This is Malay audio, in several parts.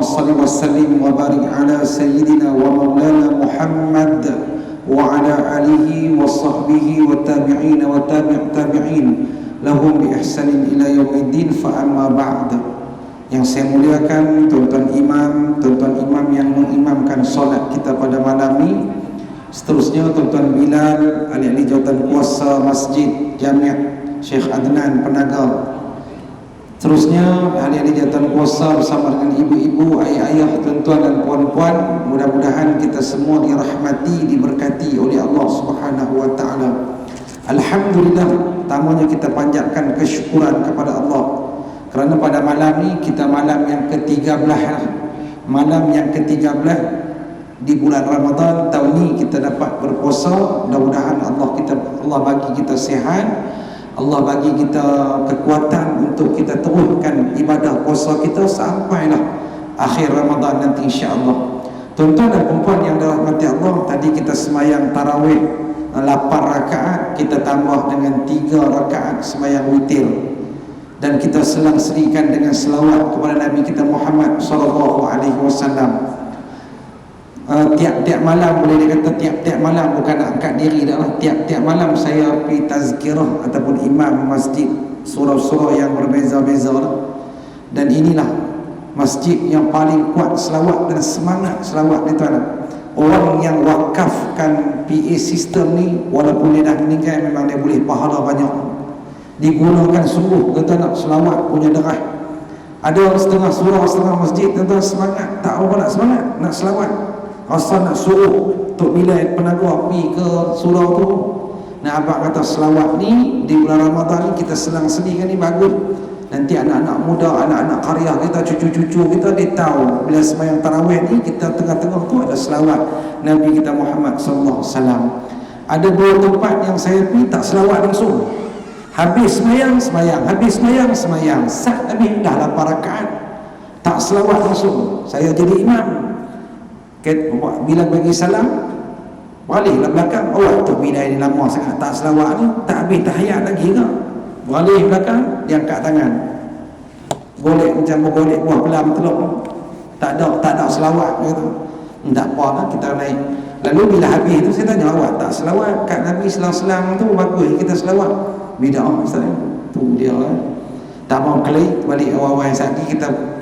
salli wa sallim wa barik ala sayyidina wa maulana Muhammad wa ala alihi wa sahbihi wa tabi'in wa tabi'in lahum bi ihsanin ila yaumiddin. Fa amma ba'd. Yang saya muliakan tuan-tuan imam yang mengimamkan solat kita pada malam ini, seterusnya tuan-tuan Bilal, ahli-ahli jawatan kuasa Masjid Jami' Syekh Adnan Penaga, seterusnya ahli-ahli jawatan kuasa bersama dengan ibu-ibu, ayah-ayah, tuan-tuan dan puan-puan. Mudah-mudahan kita semua dirahmati, diberkati oleh Allah Subhanahu wa taala. Alhamdulillah, tamanya kita panjatkan kesyukuran kepada Allah kerana pada malam ni kita malam yang ke-13 malam yang ke-13 di bulan Ramadan tahun ni kita dapat berpuasa. Mudah-mudahan Allah bagi kita sihat, Allah bagi kita kekuatan untuk kita teruskan ibadah puasa kita sampailah akhir Ramadan nanti, insya-Allah. Tuan-tuan dan puan yang dirahmati Allah, tadi kita sembahyang tarawih 8 rakaat, kita tambah dengan 3 rakaat sembahyang witir, dan kita selang-serikan dengan selawat kepada Nabi kita Muhammad sallallahu alaihi wasallam. Tiap-tiap malam, boleh dikata tiap-tiap malam, bukan nak angkat diri dah lah. Tiap-tiap malam saya pergi tazkirah ataupun imam masjid surau-surau yang berbeza-beza lah. Dan inilah masjid yang paling kuat selawat dan semangat selawat ni tuan. Orang yang wakafkan PA system ni, walaupun dia dah meninggal, memang dia boleh pahala banyak. Digunakan sungguh, kata nak selawat punya darah. Ada setengah surau, setengah masjid, tuan-tuan semangat, tak apa nak semangat, nak selawat. Rasa nak suruh Tok Bilal Penaga pergi ke surau tu. Nah, abang kata selawat ni di bulan Ramadan ni kita selang-selikan ni bagus. Nanti anak-anak muda, anak-anak karya kita, cucu-cucu kita, dia tahu bila sembahyang tarawih ni kita tengah-tengah tu ada selawat Nabi kita Muhammad sallallahu alaihi wasallam. Ada 2 tempat yang saya pergi tak selawat langsung. Habis sembahyang, habis sembahyang, sat habis dah 8 rakaat, tak selawat langsung. Saya jadi imam, bila bagi salam baliklah belakang. Tok Bilal ni lama sangat tak selawat ni, tak habis tahiyat lagi ke? Balik belakang, dia angkat tangan, golek macam golek buah pelam telur, tak ada selawat gitu. Tak apa lah, kita naik. Lalu bila habis tu saya tanya, awak tak selawat kat Nabi selang-selang tu bagus kita selawat? Bid'ah Ustaz tu dia tak mau kelih balik awal-awal lagi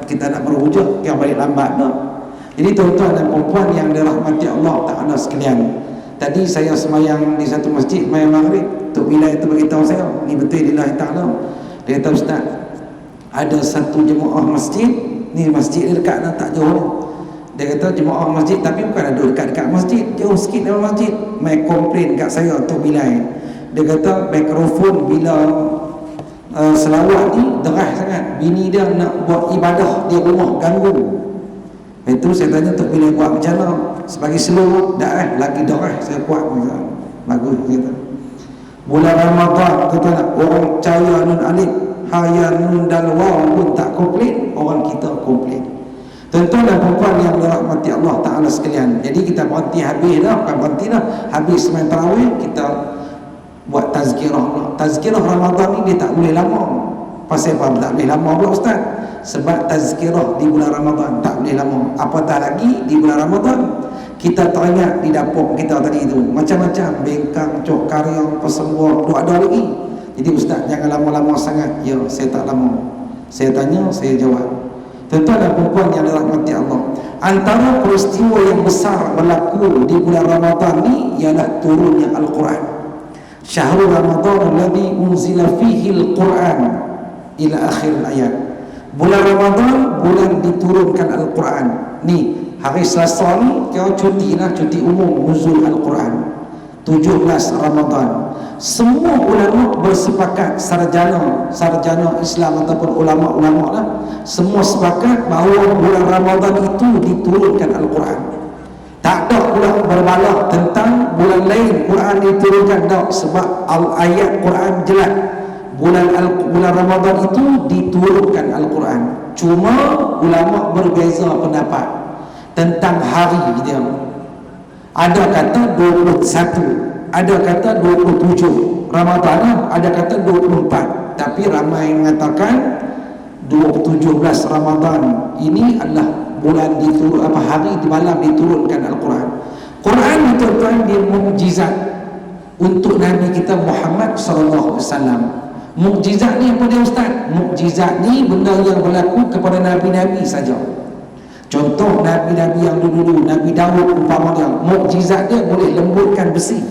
kita nak berhujah, yang balik lambat dah. Jadi tuan-tuan dan puan yang dirahmati Allah Ta'ala sekalian, tadi saya sembahyang di satu masjid, sembahyang maghrib, Tok Bilal itu beritahu saya, ni betul lillahi ta'ala. Dia kata, Ustaz, ada satu jemaah masjid ni, masjid dia dekat tak jauh. Dia kata jemaah masjid, tapi bukan ada dekat-dekat masjid, jauh sikit dalam masjid, mai komplain kat saya Tok Bilal. Dia kata mikrofon bila selawat ni deras sangat, bini dia nak buat ibadah di rumah ganggu. Itu saya tanya Tok Bilal buat macam mana? Sebagai seluruh dah lagi deras, saya buat bagus kita. Bulan Ramadan kata nak orang caya nun alif haya nun dal waw pun tak komplit, orang kita komplit. Tuan-tuan dan puan yang dirahmati Allah Ta'ala sekalian, jadi kita berhenti habis dah, bukan berhenti dah, habis sembahyang tarawih kita buat tazkirah. Tazkirah Ramadan ni dia tak boleh lama. Pasal apa tak boleh lama pula Ustaz? Sebab tazkirah di bulan Ramadan tak boleh lama. Apatah lagi di bulan Ramadan kita teringat di dapur kita tadi tu macam-macam bengkang, cok karyang, pesembuah, tu ada lagi. Jadi Ustaz jangan lama-lama sangat. Ya, saya tak lama. Saya tanya, saya jawab. Tuan-tuan dan puan yang dirahmati Allah, antara peristiwa yang besar berlaku di bulan Ramadan ni ialah turunnya Al-Quran. Syahrul Ramadan alladhi unzila fihi al-Quran ila akhir ayat. Bulan Ramadan, bulan diturunkan Al-Quran. Ni hari Selasa ni kau cuti lah, cuti umum nuzul Al-Quran 17 Ramadan. Semua ulama bersepakat, sarjana Islam ataupun ulama-ulama lah, semua sepakat bahawa bulan Ramadan itu diturunkan Al-Quran. Tak ada pula berbalak tentang bulan lain Quran diturunkan, tak. Sebab ayat Quran jelas bulan Ramadan itu diturunkan Al-Quran. Cuma ulama berbeza pendapat tentang hari dia. Ada kata 21, ada kata 27 Ramadan, ada kata 24. Tapi ramai mengatakan 17 Ramadan ini adalah bulan diturun, hari di malam diturunkan Al-Quran. Quran itu tuan dia mukjizat untuk Nabi kita Muhammad sallallahu alaihi wasallam. Mukjizat ni apa dia ustaz? Mukjizat ni benda yang berlaku kepada nabi-nabi saja. Contoh nabi-nabi yang dulu-dulu, Nabi Daud umpamanya, mukjizat dia boleh lembutkan besi.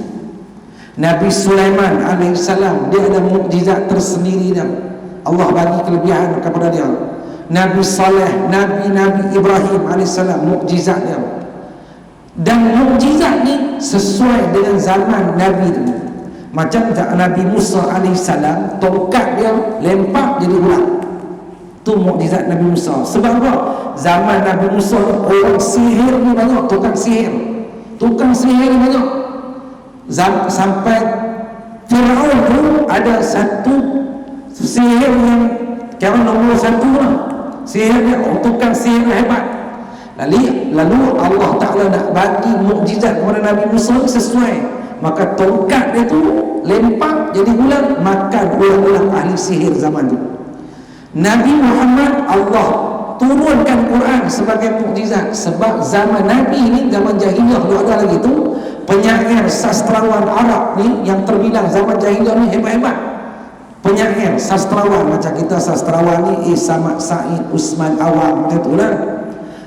Nabi Sulaiman alaihissalam, dia ada mukjizat tersendiri dia. Allah bagi kelebihan kepada dia. Nabi Saleh, Nabi Ibrahim alaihissalam, mukjizat dia. Dan mukjizat ni sesuai dengan zaman Nabi tu. Macam Nabi Musa alaihissalam, tongkat dia lempar jadi ular. Tu mukjizat Nabi Musa. Sebab apa? Zaman Nabi Musa orang sihir ni banyak, tukang sihir ni banyak. Sampai Firaun tu ada satu sihir yang kira nombor satu lah. Sihir dia, tukang sihir hebat. Lalu Allah Ta'ala nak bagi mukjizat kepada Nabi Musa sesuai. Maka tongkat dia tu lempar jadi ular, makan ular-ular ahli sihir zaman tu. Nabi Muhammad Allah turunkan Quran sebagai mukjizat. Sebab zaman Nabi ni, zaman jahiliah tu ada lagi tu, penyair sastrawan Arab ni yang terbilang zaman jahiliah ni hebat-hebat. Penyair sastrawan macam kita sastrawan ni Samad Said, Usman Awam, macam tu lah.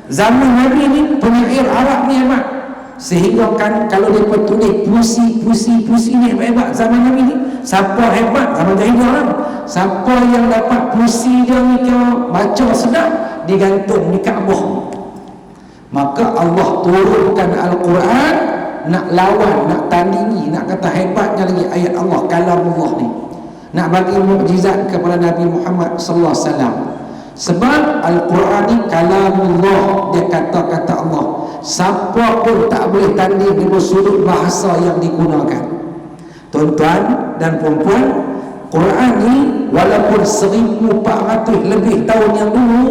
Zaman Nabi ni penyair Arab ni hebat. Sehingga kan kalau dia tulis puisi ni hebat zaman Nabi ni. Siapa hebat zaman jahiliah kan? Siapa yang dapat puisi dia ni kau baca sedap, digantung di Kaabah. Maka Allah turunkan Al-Quran nak lawan, nak tandingi, nak kata hebatnya lagi ayat Allah, kalamullah ni, nak bagi mukjizat kepada Nabi Muhammad sallallahu alaihi wasallam. Sebab Al-Quran ni kalamullah, dia kata-kata Allah. Siapa pun tak boleh tanding dengan sudut bahasa yang digunakan. Tuan-tuan dan puan-puan, Quran ni walaupun 1400 lebih tahun yang dulu,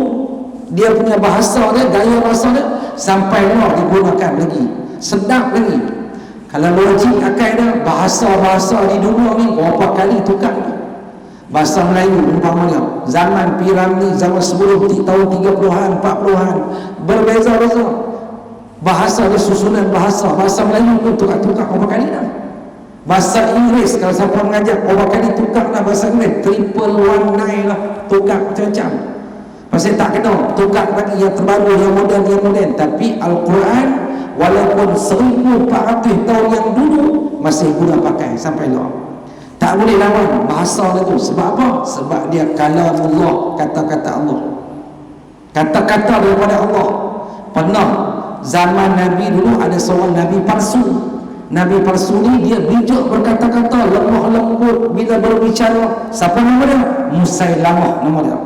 dia punya bahasa dia, gaya bahasa dia sampai lah digunakan lagi, sedap lagi. Kalau logik akal dia, bahasa-bahasa di dunia ni berapa kali tukar. Bahasa Melayu umpamanya zaman Piramli, zaman sebelum tahun 30-an, 40-an, berbeza-beza. Bahasa dia, susunan bahasa Melayu pun tukar-tukar berapa kali dah. Bahasa Inggeris, kalau siapa mengajar berapa kali tukar lah bahasa Inggeris, 319 lah, tukar macam-macam. Pasal tak kena, tukar lagi yang terbaru, yang moden. Tapi Al-Quran walaupun 1400 tahun yang dulu masih guna pakai sampai lah. Tak boleh lawan bahasa dia tu. Sebab apa? Sebab dia kalamullah, kata-kata Allah, kata-kata daripada Allah. Pernah zaman Nabi dulu ada seorang Nabi palsu. Nabi palsu ni dia bijak berkata-kata, lemah lembut bila berbicara. Siapa nama dia? Musailamah nama dia.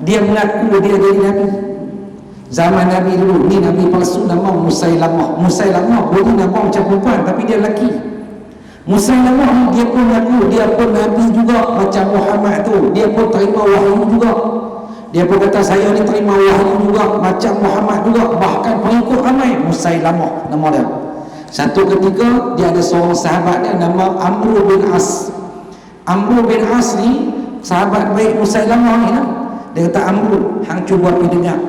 Dia mengaku dia jadi Nabi. Zaman Nabi dulu ni Nabi palsu nama Musailamah. Musailamah boleh nama macam perempuan tapi dia lelaki. Musailamah ni dia pun mengaku dia pun Nabi juga macam Muhammad tu. Dia pun terima wahyu juga. Dia pun kata saya ni terima wahyu juga macam Muhammad juga, bahkan pengikut ramai. Musailamah nama dia. Satu ketika dia ada seorang sahabat dia nama Amr bin As. Amr bin As ni sahabat baik Musailamah ni lah. Dia kata, Amr, hang cuba pergi dengar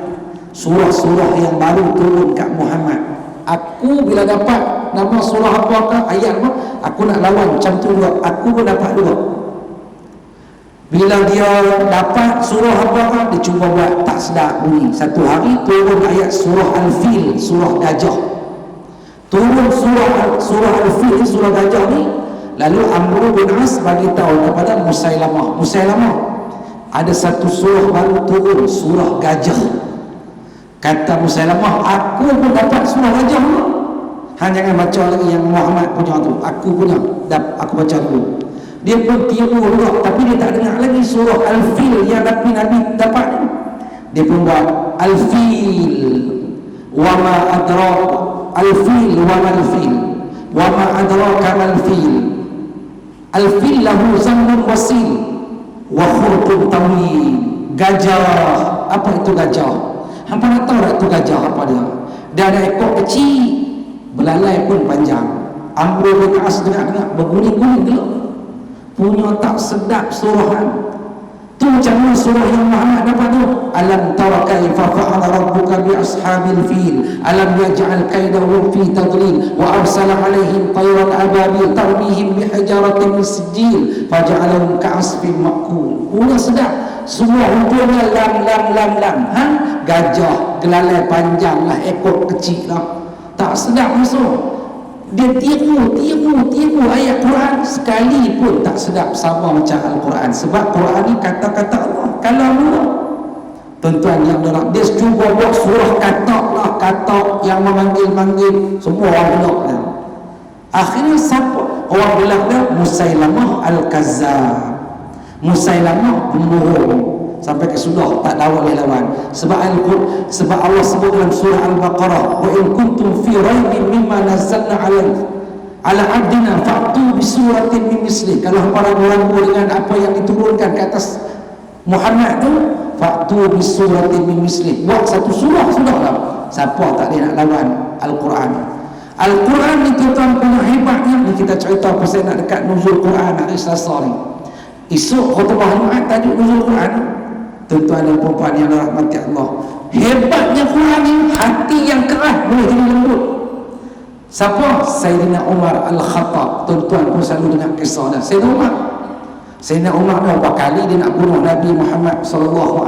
surah-surah yang baru turun kat Muhammad. Aku bila dapat nama surah apa, ayat apa, aku nak lawan macam tu juga. Aku pun dapat juga. Bila dia dapat surah apa, dia cuba buat tak sedap bunyi. Satu hari turun ayat surah Al-Fil, surah gajah. Turun surah Al-Fil, surah gajah ni. Lalu Amr bin As bagi tahu kepada Musailamah, ada satu surah baru turun, surah gajah. Kata Musailamah, aku pun dapat surah gajah pula. Hang jangan baca lagi yang Muhammad punya tu, aku punya aku baca dulu. Dia pun tiru juga, tapi dia tak dengar lagi surah Al-Fil yang Nabi dapat. Dia pun buat Al-Fil wa ma adrak, Al-Fil wa ma al-fil wa ma adraka mal-fil. Al-fil lahu zambun wasil wa khurqun tawil. Gajah, apa itu gajah? Hampa nak tahu tak itu gajah apa dia? Dia ada ekor kecil, belalai pun panjang. Amr bin As dengar berbunyi-bunyi gelap. Punya tak sedap surahan. Tu macam surah yang Muhammad dapat tu. Alam tara kaifa fa'ala rabbuka bi ashabil fil alam yaj'al kaidahum fi tadlil wa arsala alaihim tayran ababil tarmihim bi hijaratin min sijil faj'alahum ka'asfin ma'kul. Udah sedap. Semua hurufnya lam. Gajah gelalai panjang lah, ekor kecil lah. Tak sedap masuk. Dia tiru ayat Quran sekali pun tak sedap sama macam Al-Quran. Sebab Quran ni kata-kata Allah, kalam Allah. Tuan-tuan yang dalam dia cuba buat surah katak yang memanggil-manggil semua orang belak dia. Akhirnya siapa orang belak dia? Musailamah Al-Kazzab. Musailamah pembohong. Sampai ke sudah tak dapat boleh lawan. Sebab Allah sebut dalam surah Al-Baqarah, wa in kuntum fi raibin mimma nazzalna ala abdina fa'tu bi suratin min misli. Kalau para ragu dengan apa yang diturunkan ke atas Muhammad tu, fa'tu bi suratin min misli. Buat satu surah sudahlah. Siapa tak boleh nak lawan Al-Quran? Al-Quran ni tuan-tuan punya hebatnya. Ni kita cerita pasal nak dekat nuzul Quran hari Selasa ni. Esok khutbah Jumaat tajuk nuzul Quran. Tuan-tuan dan puan yang dirahmati Allah, hebatnya Quran ni, hati yang keras boleh jadi lembut. Siapa? Sayyidina Umar Al-Khattab. Tuan-tuan pun selalu dengar kisah dah. Sayyidina Umar berapa kali dia nak bunuh Nabi Muhammad SAW.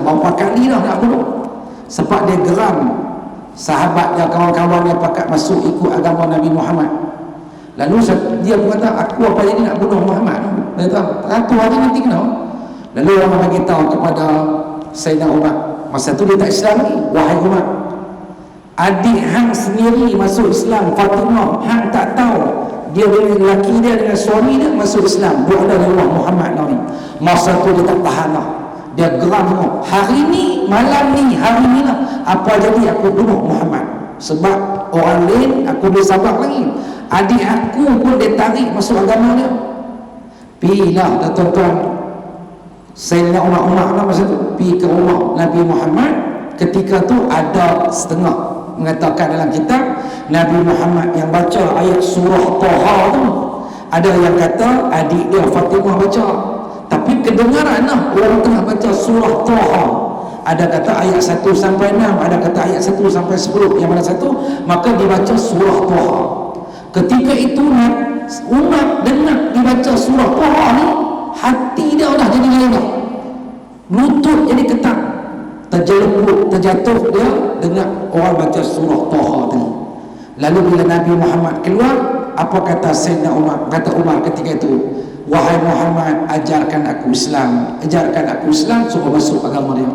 Berapa kali dah nak bunuh. Sebab dia geram sahabat dan kawan-kawan dia pakat masuk ikut agama Nabi Muhammad. Lalu dia berkata, aku apa jadi nak bunuh Muhammad? Dia kata, ratu hari nanti kena. Lalu orang bagi tahu kepada Sayyidina Umar. Masa tu dia tak Islam lagi. Wahai Umar, adik hang sendiri masuk Islam, Fatimah, hang tak tahu dia dengan lelaki dia, dengan suami dia masuk Islam, dia ada Allah Muhammad Nabi. Masa tu dia tak tahan lah. Dia geram semua. Hari ni, malam ni, hari ni lah, apa jadi aku bunuh Muhammad. Sebab orang lain aku boleh sabar lagi, adik aku pun dia tarik masuk agama dia. Pilah tuan-tuan Sayyidina Umar lah masa tu pergi ke rumah Nabi Muhammad. Ketika tu ada setengah mengatakan dalam kitab Nabi Muhammad yang baca ayat surah Taha tu, ada yang kata adik dia Fatimah baca, tapi kedengaran lah orang tengah baca surah Taha. Ada kata ayat 1 sampai 6, ada kata ayat 1 sampai 10, yang mana satu, maka dibaca surah Taha. Ketika itu Umar dengar dibaca surah Taha ni, hati dia dah jadi lain dah. Lutut jadi ketat, terjatuh dia dengar orang baca surah Taha tadi. Lalu bila Nabi Muhammad keluar, apa kata Sayyidina Umar? Kata Umar ketika itu, wahai Muhammad, ajarkan aku Islam, suruh masuk agama dia.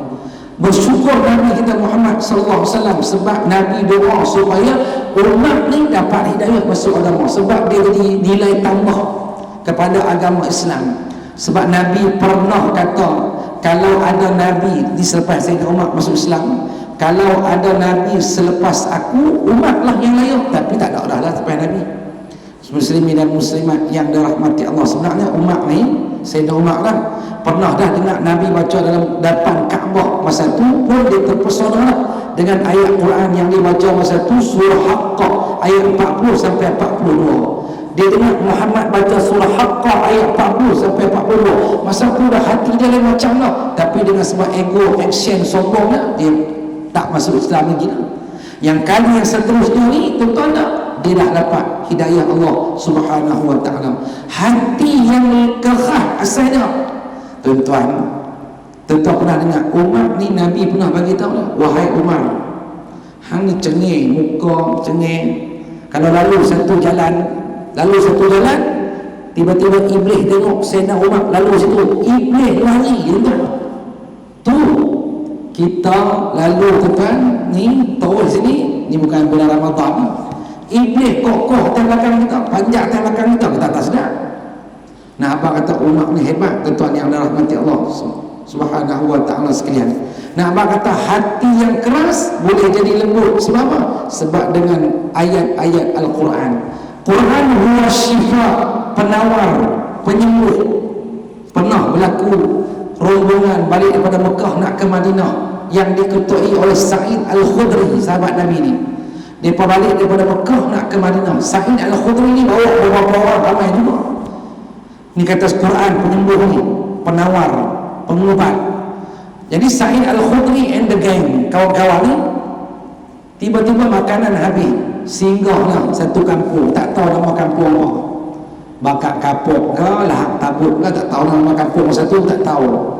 Bersyukur Nabi kita Muhammad SAW, sebab Nabi doa supaya umat ni dapat hidayah masuk agama, sebab dia jadi nilai tambah kepada agama Islam. Sebab Nabi pernah kata, kalau ada Nabi di selepas Sayyidina Umar masuk Islam, kalau ada Nabi selepas aku, umatlah yang layak. Tapi tak ada dah lah selepas Nabi. Muslimin dan muslimat yang dirahmati Allah, sebenarnya umat ni, Sayyidina Umar lah, pernah dah dengar Nabi baca dalam depan Kaabah. Masa tu pun dia terpesona lah dengan ayat Quran yang dia baca masa tu, surah Haqqah ayat 40 sampai 42. Dia dengar Muhammad baca surah Haqqah ayat 40 sampai 42. Masa tu dah hati dia lain macam lah. Tapi dengan sebab ego, action, sombong lah, dia tak masuk Islam lagi lah. Yang kali yang seterusnya ni, tuan-tuan tak, dia dah dapat hidayah Allah Subhanahu wa ta'ala. Hati yang keras asalnya. Tuan-tuan pernah dengar Umar ni, Nabi pernah bagi tahu lah, wahai Umar, hang ni cengeng, muka cengeng. Kalau lalu satu jalan, tiba-tiba Iblis tengok Sayyidina Umar lalu situ, Iblis lari tu. Kita lalu tuan ni terus sini, ni bukan bulan Ramadan, Iblis kokoh atas belakang kita, panjang atas belakang kita tak sedar. Nah, apa kata Umar ni hebat, tuan yang dirahmati Allah Subhanahu wa ta'ala sekalian. Nah, apa kata hati yang keras boleh jadi lembut. Sebab apa? Sebab dengan ayat-ayat Al-Quran. Quran huwa syifa, penawar, penyembuh. Pernah berlaku rombongan balik daripada Mekah nak ke Madinah yang diketuai oleh Sa'id Al-Khudri, sahabat Nabi ni. Mereka balik daripada Mekah nak ke Madinah. Sa'id Al-Khudri ni bawa beberapa orang ramai juga. Ni kata Quran, penyembuh ni, penawar, pengubat. Jadi Sa'id Al-Khudri and the gang, kawan-kawan ni, tiba-tiba makanan habis, singgahlah satu kampung, tak tahu nama kampung apa. Bakar kapuk ke, lahap tabuk ke, tak tahu nama kampung satu, tak tahu.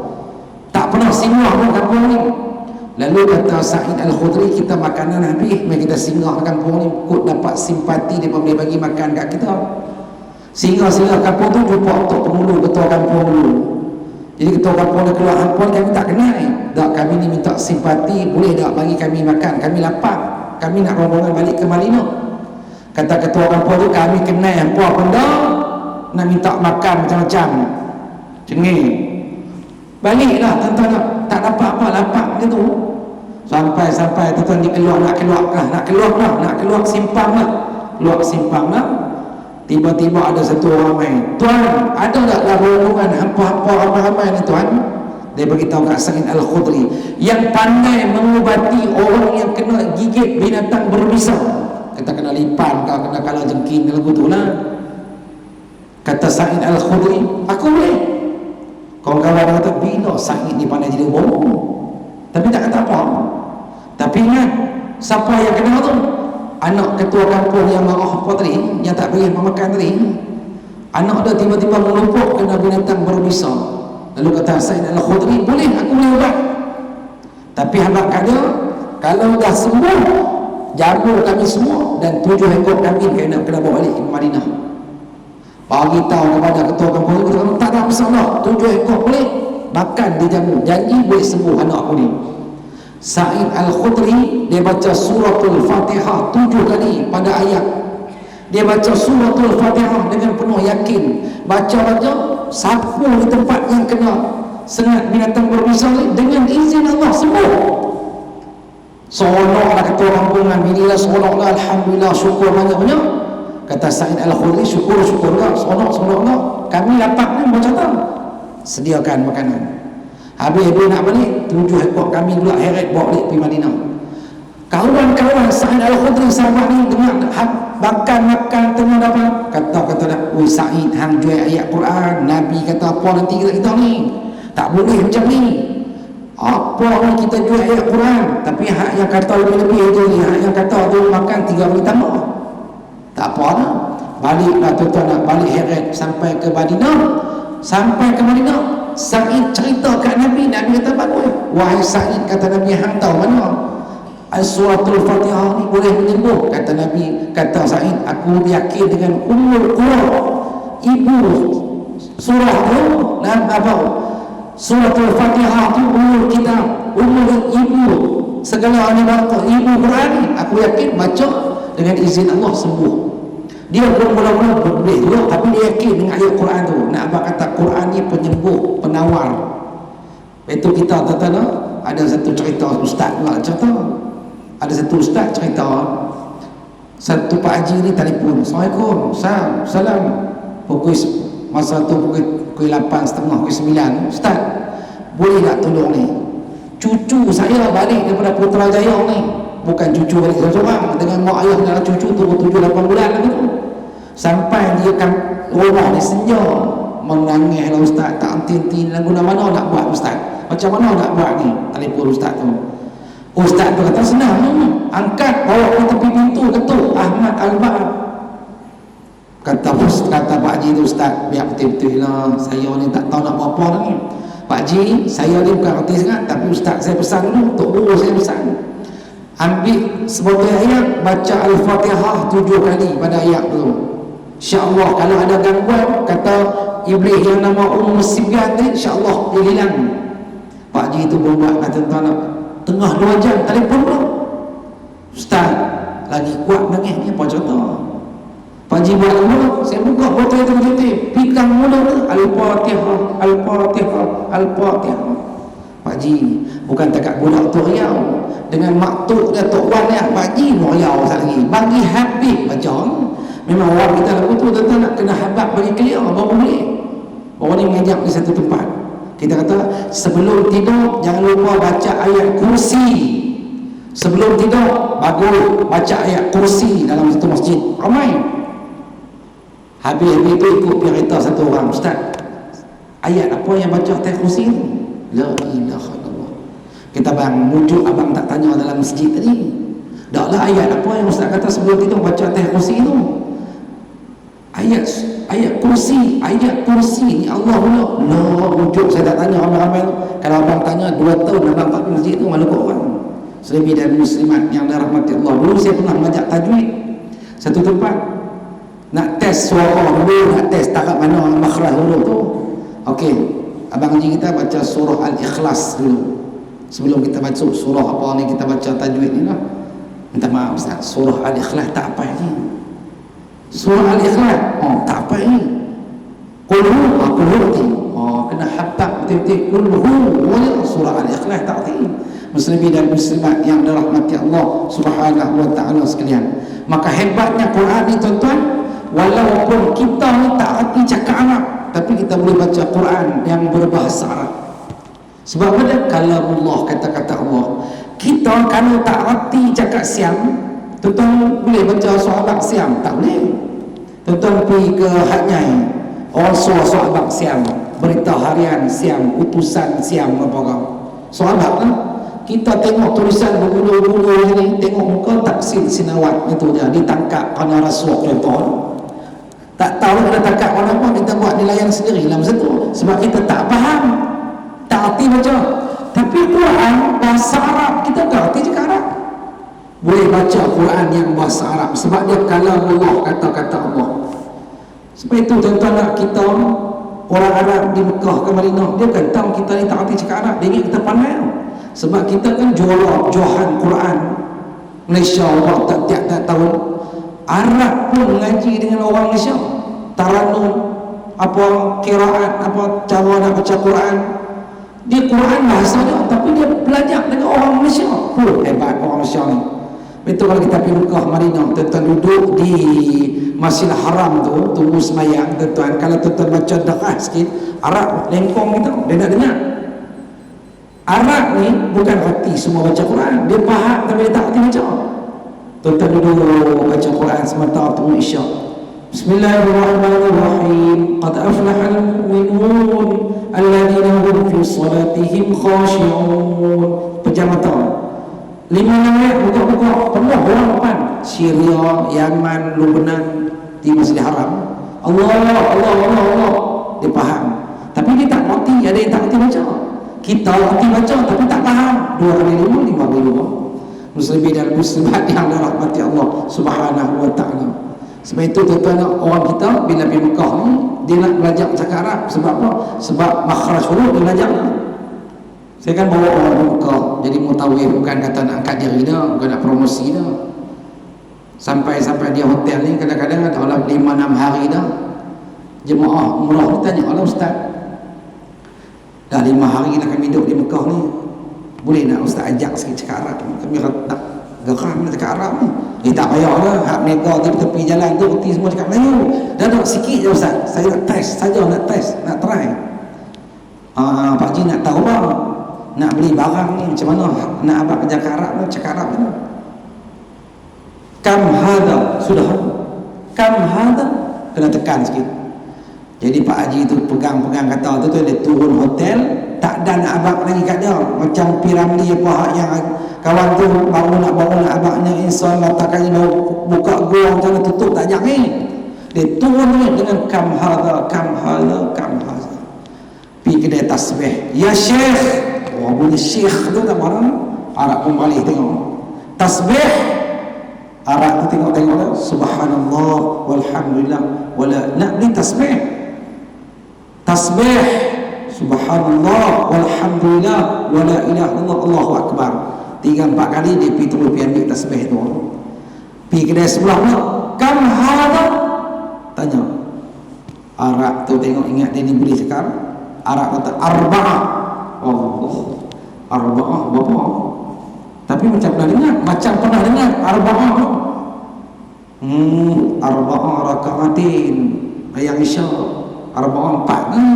Tak pernah singgah pun kampung ni. Lalu kata Sa'id Al-Khudri, kita makanan habis, mari kita singgah ke kampung ni, kot dapat simpati dia boleh bagi makan kat kita. Singgah-singgah kampung tu jumpa Tok Pengulu, ketua kampung dulu. Jadi ketua kampung dia keluar, ampun kami tak kenal tak, kami ni minta simpati, boleh tak bagi kami makan, kami lapar, kami nak rombongan balik ke Madinah. Kata ketua kampung tu, kami kenal apa benda nak minta makan macam-macam, cengih baliklah tuan-tuan, tak dapat apa, lapar gitu. Sampai tuan-tuan dikeluar, nak keluar simpang lah. Tiba-tiba ada satu orang main, tuan, ada tak rombongan hampa-hampa ramai-ramai ni tuan? Dia beritahu kat Sa'id Al-Khudri, yang pandai mengubati orang yang kena gigit binatang berbisa. Kita kena lipan, kena kala jengking lagu tu lah. Kata Sa'id Al-Khudri, aku boleh. Kawan-kawan kata, bila Sa'id ni pandai jadi bohong? Tapi tak kata apa. Tapi ingat, siapa yang kena tu? Anak ketua kampung yang marah apa tadi, yang tak bagi makan tadi, anak dia tiba-tiba melumpuk kena binatang berbisa. Lalu kata Sa'id Al-Khudri, boleh, aku boleh ubat. Tapi habaq kata, kalau dah sembuh, jamu kami semua dan 7 ekor kambing kena bawa balik ke Madinah. Bagi tahu kepada ketua kampung itu, tak ada masalah, 7 ekor boleh makan, dijamu, janji boleh sembuh anak aku ni. Sa'id Al-Khudri, dia baca suratul Fatihah 7 kali pada ayat. Dia baca suratul Fatihah dengan penuh yakin, baca-baca, sapu di tempat yang kena sengat binatang berbisa ni, dengan izin Allah sembuh. Seronoklah ketua kampungan, bila seronoklah, alhamdulillah, syukur banyak-banyak. Kata Sa'id Al-Khudri, syukur-syukurlah, seronok-seronoklah, kami lapar ni macam tu, sediakan makanan. Habis dia nak balik, 7 ekor kami pula heret bawa balik pergi Madinah. Kawan-kawan Sa'id Al-Khudri sahabat ni dengar makan tengah dapat, kata dah, oi Sa'id, hang jual ayat Quran, Nabi kata apa nanti kita ni, tak boleh macam ni. Apa ni kita jual ayat Quran, tapi hak yang kata lebih-lebih tu ni, hak yang kata tu makan 3 kali tambah, tak apa lah. Baliklah tuan-tuan, nak balik heret sampai ke Madinah. Sa'id cerita kat Nabi kata bagus. Wahai Sa'id, kata Nabi, hang tahu mana suratul Fatihah ni boleh menyembuh? Kata Nabi, kata Sa'id, aku yakin dengan Ummul Qura, ibu surah tu, dan apa, suratul Fatihah tu umur kita, umur ibu segala ibadah, ibu Quran ni, aku yakin baca dengan izin Allah sembuh. Dia belum mula-mula boleh juga, tapi dia yakin dengan ayat Quran tu. Nak abang kata Quran ni penyembuh, penawar. Itu kita tata ada satu cerita ustaz pula cerita. Ada satu ustaz cerita, satu Pak Haji ni telefon, Assalamualaikum, salam. Pukul masa tu pukul 8.30, pukul 9, ustaz, boleh tak tolong ni? Cucu saya balik daripada Putrajaya ni, bukan cucu balik seorang-seorang, dengan mak ayah dalam cucu tu 7-8 bulan lagi tu. Sampai dia kan rumah ni senja, menangis lah ustaz, tak henti-henti lagu mana nak buat ustaz, macam mana nak buat ni? Telefon ustaz tu. Ustaz tu kata senang, angkat, bawa ke tepi pintu, ketuk Ahmad Al-Ba'ad. Kata Pak Haji tu, ustaz, biar betul-betul lah, saya ni tak tahu nak buat apa lagi. Pak Haji, saya ni bukan artis kan, tapi ustaz saya pesan dulu, Tok Guru saya pesan, ambil sebotol ayat, baca Al-Fatihah 7 kali pada ayat tu. InsyaAllah kalau ada gangguan, kata iblis yang nama Sibyan ni, InsyaAllah dia hilang. Pak Haji tu buat, kata tuan, tengah 2 jam telefon pula, ustaz lagi kuat nangis ni, apa contoh? Pak Haji buat mula, saya buka botol itu betul-betul, pegang mula tu, Al-Fatihah, Al-Fatihah, Al-Fatihah. Pak Haji bukan takat budak tu riau, dengan maktuk dia Tok Wan dia, Pak Haji riau lagi, bagi habis baca. Memang orang kita lagu tu tuan-tuan nak kena habaq bagi clear baru boleh. Orang ni mengajak di satu tempat, kita kata sebelum tidur jangan lupa baca ayat kursi. Sebelum tidur bagus baca ayat kursi dalam satu masjid ramai. Habis itu ikut cerita satu orang, ustaz, ayat apa yang baca atas kursi tu? La ilaha illallah. Kita bang, wujud abang tak tanya dalam masjid tadi. Taklah ayat apa yang Ustaz kata sebelum kita baca ayat kursi itu. Ayat kursi ni Allah pula. No, wujud saya tak tanya ramai-ramai tu. Kalau abang tanya 2 tahun abang tak pergi masjid tu, malu kau orang. Selebih dari muslimat yang dirahmati Allah. Dulu saya pernah mengajar tajwid satu tempat. Nak test suara dulu, nak test taraf mana makhraj dulu tu. Okey, abang haji kita baca surah Al-Ikhlas dulu. Sebelum kita baca surah apa ni, kita baca tajwid ni lah. Minta maaf Ustaz, surah Al-Ikhlas tak apa ni. Surah Al-Ikhlas, tak apa ni. Qulhu, kena hafal betul-betul. Qulhu, surah Al-Ikhlas tak arti. Muslimin dan muslimat yang dirahmati Allah Subhanahu wa taala sekalian. Maka hebatnya Quran ni tuan-tuan, walaupun kita ni tak arti cakap Arab, tapi kita boleh baca Quran yang berbahasa Arab. Sebab ada kalamullah, kata-kata Allah. Kita kalau tak arti cakap Siam, tuan-tuan boleh baca sahabat Siam? Tak boleh. Tuan-tuan pergi ke Hatnyai, orang sahabat Siam, berita harian Siam, utusan Siam apa kau. Sahabat kan? Kita tengok tulisan bergulung-gulung ni, tengok muka Taksin Sinawat itu je, ditangkap kerana rasuah contoh. Tak tahu kena tangkap kerana apa, kita buat nilaian sendiri dalam situ. Sebab kita tak faham, tak arti baca. Tapi Quran bahasa Arab, kita tak arti cakap Arab. Boleh baca Quran yang bahasa Arab sebab dia kalamullah, kata-kata Allah. Sebab itu tuan-tuan, kita orang Arab di Mekah ke Madinah, dia kan tahu kita ni tak arti cakap Arab, dia ingat kita pandai. Sebab kita kan jualan Quran Malaysia orang tiap-tiap tahun. Arab pun mengaji dengan orang Malaysia, taranum, apa qiraat, apa cara nak baca Quran. Dia Quran bahasa dia, tapi dia belajar dengan orang Malaysia. Hebat orang Malaysia ni. Betul. Kalau kita pergi Mekah Madinah, tuan-tuan duduk di Masjidil Haram tu, tunggu semayang, tuan-tuan, kalau tuan-tuan baca dekat sikit Arab lengkong gitu, dia nak dengar. Arab ni bukan reti semua baca Quran, dia faham tapi dia tak reti baca. Tuan-tuan duduk baca Quran sementara tunggu isyak. Bismillahirrahmanirrahim. Qad aflahal mu'minun alladhina hum fi salatihim khashi'un. Pejam mata. 5 ayat buka-buka penuh orang depan. Syria, Yaman, Lebanon di Masjidil Haram. Allah. Dia faham. Tapi dia tak reti, ada yang tak reti baca. Kita reti baca tapi tak faham. 2 kali 5, 5 kali 5. Muslimin dan muslimat yang dirahmati Allah Subhanahu wa taala. Sebab itu tuan-tuan, orang kita bila pergi Mekah ni, dia nak belajar cakap Arab. Sebab apa? Sebab makhraj huruf dia belajar. Saya kan bawa orang ke Mekah jadi mutawif, bukan kata nak angkat diri dah, bukan nak promosi dah. Sampai dia hotel ni kadang-kadang ada orang 5-6 hari dah. Jemaah umrah tanya, "Allah Ustaz, dah 5 hari dah kami duduk di Mekah ni, boleh nak Ustaz ajak sikit cakap Arab? Kami tak geram nak cakap Arab ni." Tak payah lah, hak mereka di tepi jalan tu reti semua cakap Melayu. Dah duduk sikit je Ustaz, saya nak test saja, nak try. Pak Haji nak tahu bang, nak beli barang ni macam mana, nak abang cakap Arab ni, cakap Arab ni. Kam hadha, sudah. Kam hadha, kena tekan sikit. Jadi Pak Haji tu pegang kata tu, dia turun hotel, tak ada nak abang lagi kat dia. Macam piramli apa yang kawan tu baru nak abangnya insya-Allah takkan buka gua macam mana tutup tak ajak ni. Dia turun ni dengan kam hadha. Pergi kedai tasbih. Ya Syekh. Oh, bunyi Syekh tu tak marah. Arab pun balik tengok. Tasbih. Arab tu tengok. Subhanallah walhamdulillah wala, nak beli tasbih. Tasbih. Subhanallah walhamdulillah wala ilaha illallah Allahu akbar. 3-4 kali dia pergi terus ambil tasbih tu. Pergi kedai sebelah pula, kam hadha, tanya. Arab tu tengok, ingat dia ni boleh cakap. Arab kata arba'ah. Allah, arba'ah berapa? Tapi macam pernah dengar arba'ah. Arba'ah raka'atin ayam isya. Arba'ah 4 kan?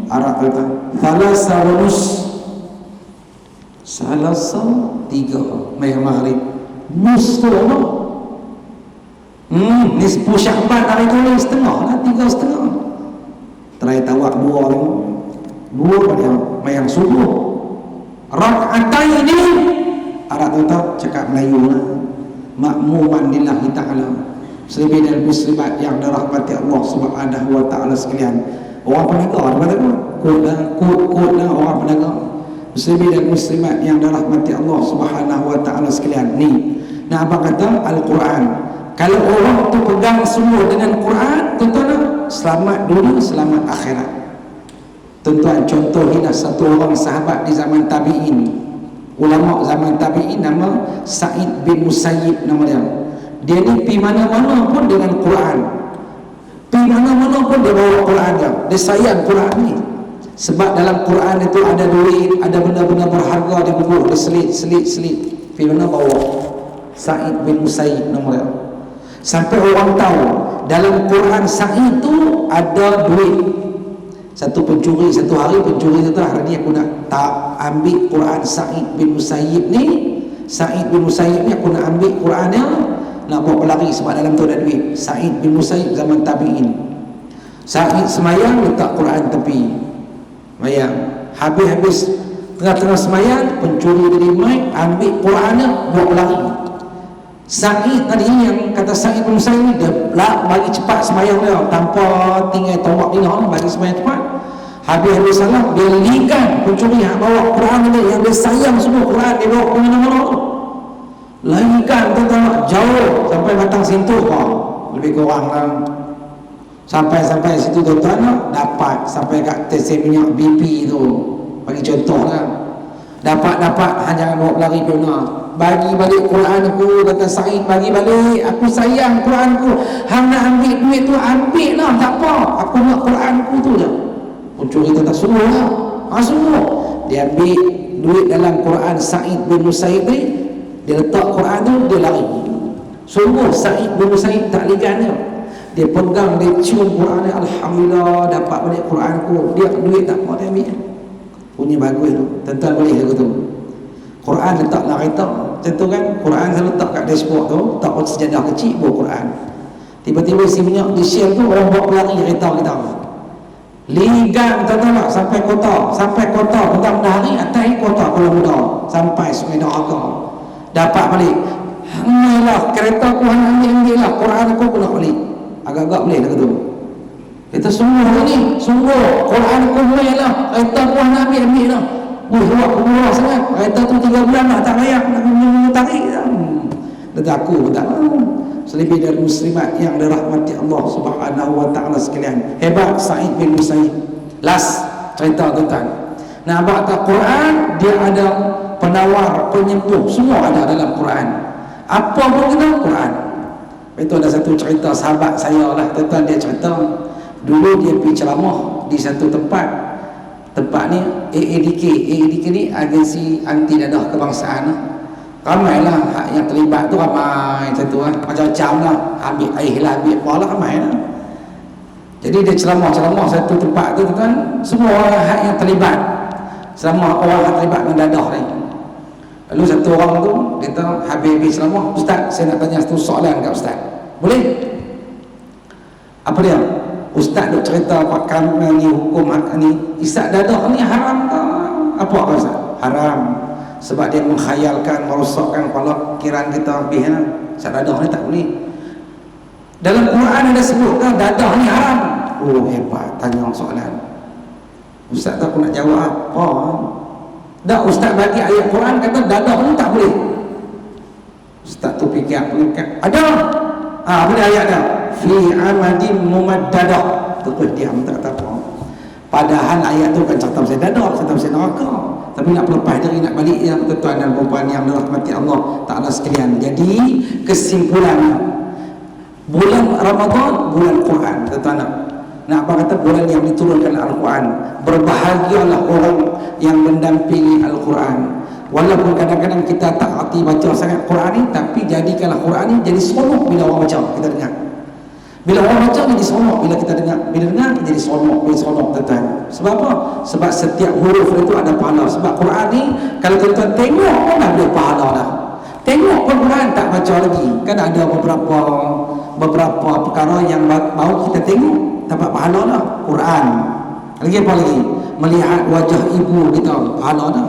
Arab kata thalasa wa nus, salasa 3 maghrib, nus tu apa? Nisfu Sya'ban hari tu setengah lah, 3,5. Kerai tawak dua pada mayang subuh. Rak'ataini Arab tuan cakap Melayu lah. Makmuman lillahi ta'ala. Muslimin dan muslimat yang dirahmati Allah Subhanahu wa ta'ala sekalian. Orang penaga dia kata kod lah orang penaga. Muslimin dan muslimat yang dirahmati Allah Subhanahu wa ta'ala sekalian. Ni nak apa kata Al-Quran. Kalau orang tu pegang semua dengan Quran, tuan-tuan, selamat dunia, selamat akhirat. Tuan-tuan, contohnya satu orang sahabat di zaman tabi'in, ulama zaman tabi'in, nama Sa'id bin Musayyib nama dia. Dia ni pergi mana-mana pun dengan Quran. Pergi mana-mana pun dia bawa Quran dia. Dia sayang Quran ni. Sebab dalam Quran itu ada duit, ada benda-benda berharga dia bubuh, dia selit. Pergi mana bawa. Sa'id bin Musayyib nama dia. Sampai orang tahu dalam Quran Sa'id itu ada duit. Satu pencuri, satu hari pencuri kata, hari ni aku nak tak ambil Quran Sa'id bin Musayyib ni. Sa'id bin Musayyib ni aku nak ambil Quran dia, nak bawa pelari sebab dalam tu ada duit. Sa'id bin Musayyib zaman tabi'in. Sa'id semayang letak Quran tepi, semayang. Habis tengah-tengah semayang, pencuri dari mic ambil Quran dia, bawa pelari. Sa'id tadi yang kata Sa'id bin Musayyib ni, dia bagi cepat semayang dia tanpa tinggal tawak ni, bagi semayang cepat. Habis salam, dia ligan pencuri yang bawa Quran ni, yang dia sayang semua Quran, dia bawa ke mana-mana tu. Ligan tuan-tuan, jauh sampai batang sentuh, lebih kurang lah. Sampai situ tuan-tuan, dapat sampai kat stesen minyak BP tu, bagi contoh lah. Dapat hanya bawa pelari ke mana. Bagi balik Quran aku, kata Sa'id, bagi balik, aku sayang Quran aku. Hang nak ambil duit tu, ambil lah, tak apa, aku nak Quran aku tu je. Pencuri kata sungguh lah, sungguh. Dia ambil duit dalam Quran Sa'id bin Musayyib ni, dia letak Quran tu, dia lari. Sungguh Sa'id bin Musayyib tak ligan dia pegang, dia cium Quran ni, alhamdulillah dapat balik Quran aku. Dia duit tak apa, dia ambil. Punya bagus tu, tuan-tuan boleh lagu tu. Quran letak dalam kereta, macam tu kan. Quran saya letak kat dashboard tu, letak pada sejadah kecil, bawa Quran. Tiba-tiba isi minyak di shell tu, orang bawa pelari kereta kita. Ligang tuan-tuan sampai kota, benda-benda hari atas kota Kuala Muda, sampai Sungai Neraka. Dapat balik. Alhamdulillah, kereta aku ambil lah, Quran aku nak balik. Agak-agak boleh lagu tu. Kita sungguh ni, sungguh Quran aku lah, kereta aku ambil lah. Buat murah sangat. Kereta tu 3 bulan lah tak bayar, nak tarik. Aku tak tahu. Selebih dari muslimat yang dirahmati Allah Subhanahu wa ta'ala sekalian. Hebat Sa'id bin Musayyib. Last cerita tuan-tuan. Nah, baca Quran dia ada penawar, penyembuh, semua ada dalam Quran. Apa pun kita Quran. Itu ada satu cerita sahabat saya lah tuan-tuan, dia cerita dulu dia pergi ceramah di satu tempat. Tempat ni AADK ni agensi anti dadah kebangsaan. Ramailah hak yang terlibat tu, ramai macam tu lah, macam-macam lah, ambil air lah, ambil apa lah, ramai lah. Jadi dia ceramah satu tempat tu kan, semua hak yang terlibat, ceramah orang yang terlibat dengan dadah ni. Lalu satu orang tu dia kata, habis ceramah, Ustaz saya nak tanya satu soalan kat Ustaz, boleh? Apa dia? Ustaz duk cerita pakai ni hukum ni, isap dadah ni haram ke apa kau Ustaz? Haram. Sebab dia menghayalkan, merosakkan kepala kiraan kita habis lah. Isap dadah ni tak boleh. Dalam Quran ada sebutkan dadah ni haram. Oh hebat, tanya soalan. Ustaz tak aku nak jawab apa? Dah Ustaz bagi ayat Quran kata dadah ni tak boleh. Ustaz tu fikir ada. Boleh ayat dah. Fi amadin mumaddadah. Terus diam tak apa. Padahal ayat tu kan cerita pasal dadah, cerita pasal neraka. Tapi nak berlepas dari nak balik ya tuan-tuan dan puan yang dirahmati Allah Ta'ala sekalian. Jadi kesimpulan bulan Ramadan bulan Quran tuan-tuan. Nak apa kata bulan yang diturunkan Al-Quran. Berbahagialah orang yang mendampingi Al-Quran. Walaupun kadang-kadang kita tak hati baca sangat Quran ni, tapi jadikanlah Quran ni jadi seronok bila orang baca, kita dengar. Bila orang baca jadi seronok, bila kita dengar, jadi seronok, tuan-tuan. Sebab apa? Sebab setiap huruf itu ada pahala. Sebab Quran ni kalau tuan-tuan tengok pun dah boleh pahala dah. Tengok pun Quran tak baca lagi. Kan ada beberapa perkara yang mau kita tengok dapat pahala dah. Quran Lagi apa lagi? Melihat wajah ibu kita, pahala dah.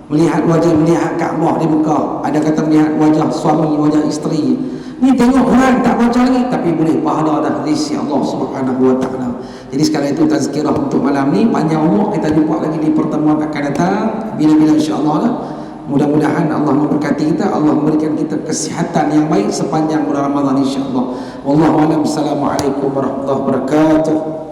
Melihat wajah, melihat Kaabah di Mekah. Ada kata melihat wajah suami, wajah isteri. Ni tengok Quran tak baca lagi, tapi boleh pahala dah di sisi Allah Subhanahu wa taala. Jadi sekali itu tazkirah untuk malam ni. Panjang umur, kita jumpa lagi di pertemuan akan datang bila-bila insya-Allah lah. Mudah-mudahan Allah memberkati kita, Allah memberikan kita kesihatan yang baik sepanjang bulan Ramadan insya-Allah. Wallahu a'lam. Assalamualaikum warahmatullahi wabarakatuh.